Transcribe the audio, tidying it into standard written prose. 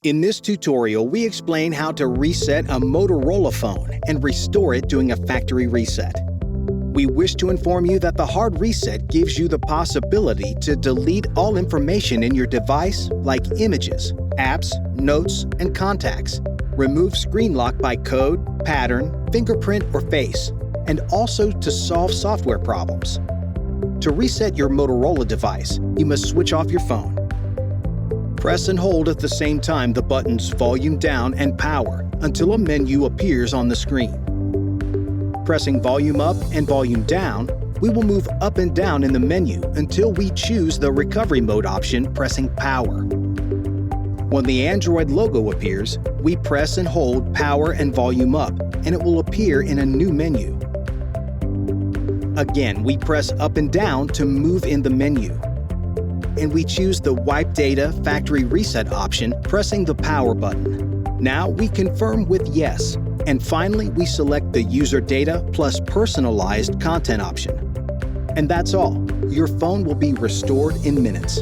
In this tutorial, we explain how to reset a Motorola phone and restore it during a factory reset. We wish to inform you that the hard reset gives you the possibility to delete all information in your device like images, apps, notes, and contacts. Remove screen lock by code, pattern, fingerprint, or face, and also to solve software problems. To reset your Motorola device, you must switch off your phone. Press and hold at the same time the buttons volume down and power until a menu appears on the screen. Pressing volume up and volume down, we will move up and down in the menu until we choose the recovery mode option pressing power. When the Android logo appears, we press and hold power and volume up, and it will appear in a new menu. Again, we press up and down to move in the menu. And we choose the Wipe Data Factory Reset option, pressing the power button. Now we confirm with yes. And finally, we select the User Data plus Personalized Content option. And that's all. Your phone will be restored in minutes.